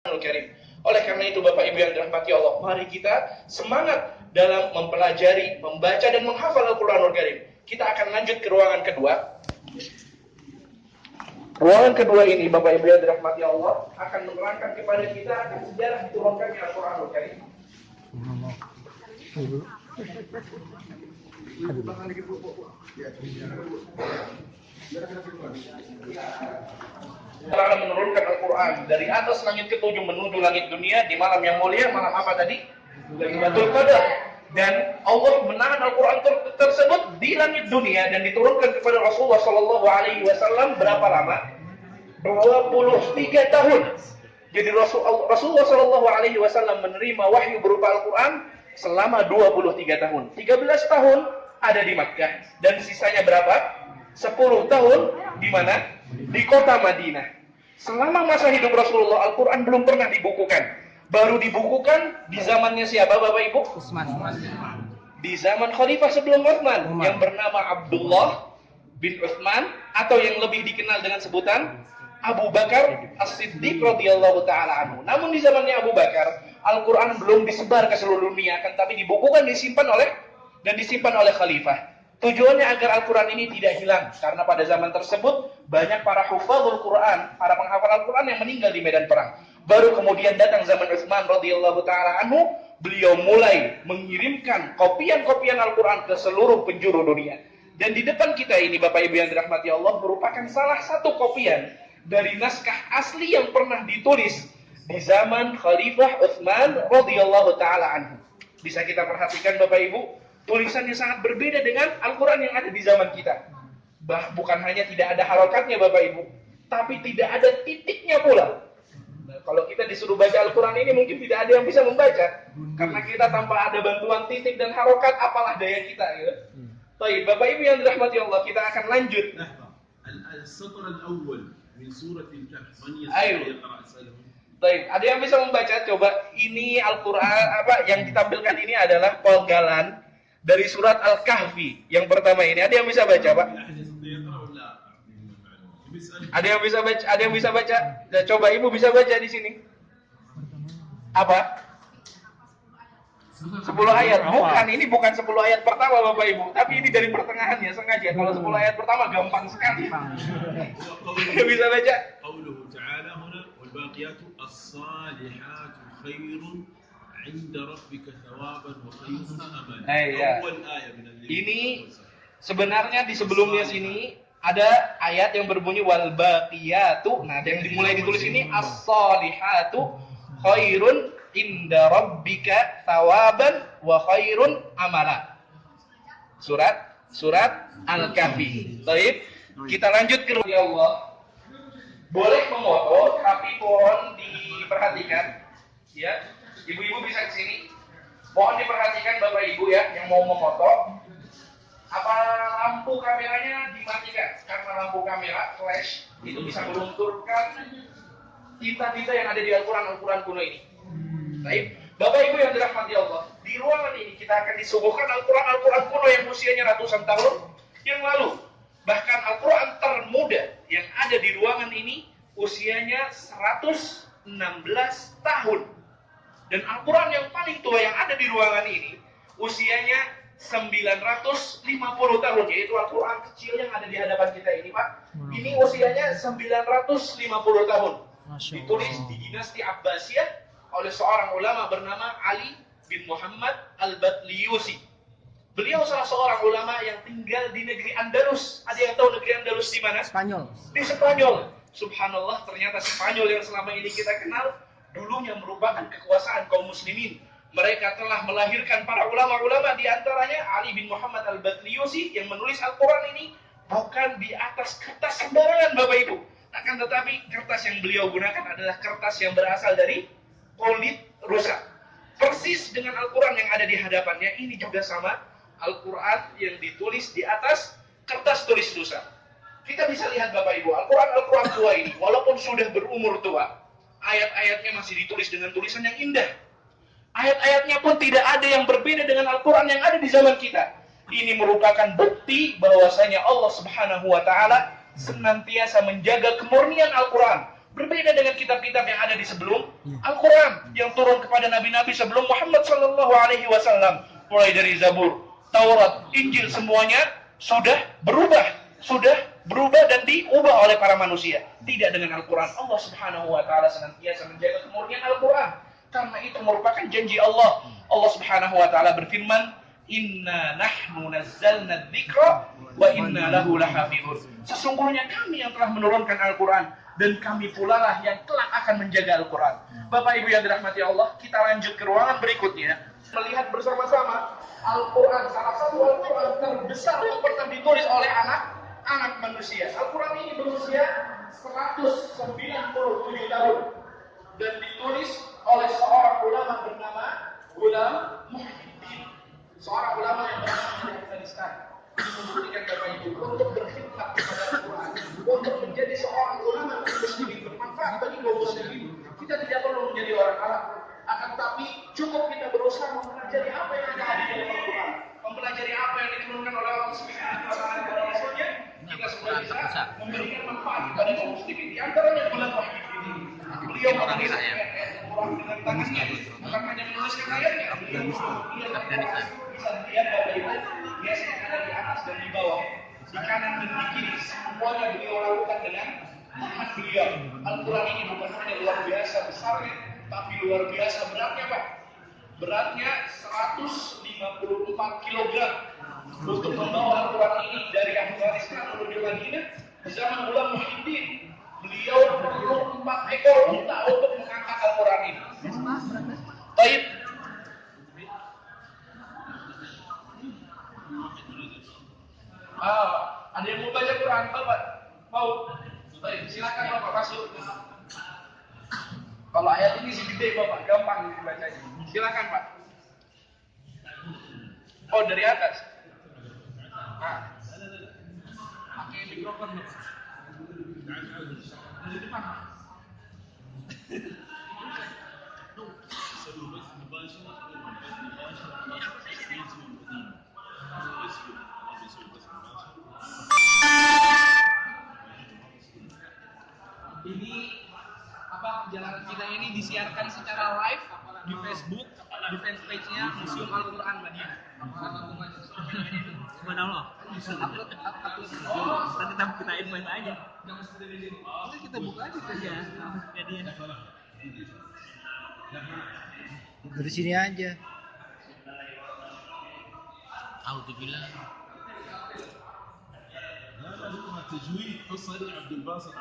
Karim. Oleh karena itu Bapak Ibu yang dirahmati Allah, mari kita semangat dalam mempelajari, membaca dan menghafal Al-Qur'anul Karim. Kita akan lanjut ke ruangan kedua. Ruangan kedua ini Bapak Ibu yang dirahmati Allah akan menerangkan kepada kita akan sejarah diturunkannya Al-Qur'anul Karim. Allah akan menurunkan Al-Quran dari atas langit ketujuh menuju langit dunia di malam yang mulia, malam apa tadi? Lailatul Qadar. Dan Allah menahan Al-Quran tersebut di langit dunia dan diturunkan kepada Rasulullah SAW berapa lama? 23 tahun. Jadi Rasulullah SAW menerima wahyu berupa Al-Quran selama 23 tahun. 13 tahun ada di Makkah dan sisanya berapa? 10 tahun di mana? Di kota Madinah. Selama masa hidup Rasulullah, Al-Quran belum pernah dibukukan. Baru dibukukan di zamannya siapa Bapak Ibu? Utsman. Di zaman Khalifah sebelum Utsman yang bernama Abdullah bin Utsman atau yang lebih dikenal dengan sebutan Abu Bakar As-Siddiq radhiyallahu taala anhu. Namun di zamannya Abu Bakar, Al-Quran belum disebar ke seluruh dunia, akan tapi dibukukan, disimpan oleh Khalifah. Tujuannya agar Al-Quran ini tidak hilang, karena pada zaman tersebut banyak para hufadzul Quran, para penghafal Al-Quran yang meninggal di medan perang. Baru kemudian datang zaman Utsman radhiyallahu taala anhu, beliau mulai mengirimkan kopian-kopian Al-Quran ke seluruh penjuru dunia. Dan di depan kita ini Bapak Ibu yang dirahmati Allah merupakan salah satu kopian dari naskah asli yang pernah ditulis di zaman Khalifah Utsman radhiyallahu taala anhu. Bisa kita perhatikan Bapak Ibu, tulisannya sangat berbeda dengan Al-Quran yang ada di zaman kita. Bukan hanya tidak ada harokatnya Bapak Ibu, tapi tidak ada titiknya pula. Nah, kalau kita disuruh baca Al-Quran ini mungkin tidak ada yang bisa membaca, karena kita tanpa ada bantuan titik dan harokat, apalah daya kita gitu. Baik, Bapak Ibu yang dirahmati Allah, kita akan lanjut. Ayo. Baik, ada yang bisa membaca? Coba, ini Al-Quran apa yang ditampilkan ini adalah penggalan dari surat Al-Kahfi yang pertama ini. Ada yang bisa baca, Pak? Ada yang bisa baca? Ada yang bisa baca? Nah, coba Ibu bisa baca di sini. Apa? 10 ayat. Bukan, ini bukan 10 ayat pertama Bapak Ibu, tapi ini dari pertengahannya sengaja. Kalau 10 ayat pertama gampang sekali. Bisa baca? Qauluhu ta'ala huna wal baqiyatu as-salihatu khairun 'inda rabbika thawaban wa khayrun amala. Awal ayat min al-Injil. Ini sebenarnya di sebelumnya sini ada ayat yang berbunyi wal baqiyatu. Nah, yang dimulai ditulis ini as-salihatu khairun inda rabbika thawaban wa khairun amala. Surat Al-Kahfi. Baik, kita lanjut ke Allah. Boleh memoto, tapi mohon diperhatikan ya. Ibu-ibu bisa ke sini. Mohon diperhatikan Bapak Ibu ya yang mau memoto. Apa lampu kameranya dimatikan? Karena lampu kamera flash itu bisa melunturkan tinta-tinta yang ada di Al-Quran kuno ini. Baik, Bapak Ibu yang dirahmati Allah, di ruangan ini kita akan disuguhkan Al-Quran kuno yang usianya ratusan tahun yang lalu. Bahkan Al-Quran termuda yang ada di ruangan ini usianya 116 tahun. Dan Al-Quran yang paling tua yang ada di ruangan ini usianya 950 tahun, yaitu Al-Quran kecil yang ada di hadapan kita ini, Pak. Ini usianya 950 tahun. Ditulis di dinasti Abbasiyah oleh seorang ulama bernama Ali bin Muhammad Al-Batliyusi. Beliau salah seorang ulama yang tinggal di negeri Andalus. Ada yang tahu negeri Andalus di mana? Spanyol. Di Spanyol. Subhanallah, ternyata Spanyol yang selama ini kita kenal dulunya merupakan kekuasaan kaum muslimin. Mereka telah melahirkan para ulama-ulama, di antaranya Ali bin Muhammad Al-Batliyusi yang menulis Al-Quran ini bukan di atas kertas sembarangan Bapak Ibu. Akan tetapi kertas yang beliau gunakan adalah kertas yang berasal dari kulit rusa. Persis dengan Al-Quran yang ada di hadapannya, ini juga sama. Al-Quran yang ditulis di atas kertas tulis rusa. Kita bisa lihat Bapak Ibu, Al-Quran tua ini walaupun sudah berumur tua, ayat-ayatnya masih ditulis dengan tulisan yang indah. Ayat-ayatnya pun tidak ada yang berbeda dengan Al-Quran yang ada di zaman kita. Ini merupakan bukti bahwasanya Allah Subhanahu wa Ta'ala senantiasa menjaga kemurnian Al-Quran, Berbeda dengan kitab-kitab yang ada di sebelum Al-Quran yang turun kepada nabi-nabi sebelum Muhammad Sallallahu Alaihi Wasallam, mulai dari Zabur, Taurat, Injil, semuanya sudah berubah dan diubah oleh para manusia. Tidak dengan Al-Quran. Allah Subhanahu Wa Taala senantiasa menjaga kemurnian Al-Quran. Karena itu merupakan janji Allah. Allah Subhanahu Wa Taala berfirman, Inna nahnu nazzalna dzikra wa inna lahu lahafizun. Sesungguhnya kami yang telah menurunkan Al-Quran dan kami pula lah yang kelak akan menjaga Al-Quran. Bapak Ibu yang dirahmati Allah, kita lanjut ke ruangan berikutnya. Melihat bersama-sama Al-Quran, salah satu Al-Quran terbesar yang pernah ditulis oleh anak manusia. Al-Quran ini berusia 197 tahun dan ditulis oleh seorang ulama bernama Ghulam Muhyiddin, seorang ulama yang berasal dari Afghanistan. Ini membuktikan Bapak Ibu untuk berkhidmat kepada Al-Quran, untuk menjadi seorang ulama muslimin bermanfaat bagi kaum muslimin. Kita tidak perlu menjadi orang Arab, akan tetapi cukup kita berusaha mempelajari apa yang ada di dalam Al-Quran, mempelajari apa yang diturunkan oleh Allah Subhanahu Wa Taala kepada Rasulnya. Kita sudah bisa memberikan manfaat kepada kaum muslimin. Di antaranya Ghulam Muhyiddin ini, beliau menulis Al-Quran dengan tangannya, bukan hanya menuliskan ayatnya. Beliau bisa dilihat Bapak Ibu, biasanya ada di atas dan di bawah, di kanan dan di kiri, semuanya beliau lakukan dengan tangan beliau. Al-Quran ini bukan hanya luar biasa besarnya, tapi luar biasa beratnya, Pak. Beratnya 154 kg. Untuk membawa Al-Quran ini dari Afghanistan menuju Madinah, di zaman Ghulam Muhyiddin, beliau perlu 4 ekor unta untuk mengangkat Al-Quran ini. Baik. Ada yang mau baca Quran, Bapak? Mau? Baik, silakan Bapak masuk. Kalau ayat ini sih gede Bapak, gampang dibacanya. Silakan Pak. Oh, dari atas. Pakai mikrofon Bapak. Dari depan. Ini perjalanan kita ini disiarkan secara live di Facebook, di fanpage-nya Museum Al-Quran Madinah. Subhanallah. Kita invite aja. Ini kita buka aja saja. Dari sini aja. Alhamdulillah. لا تجويد قصة عبد الباسط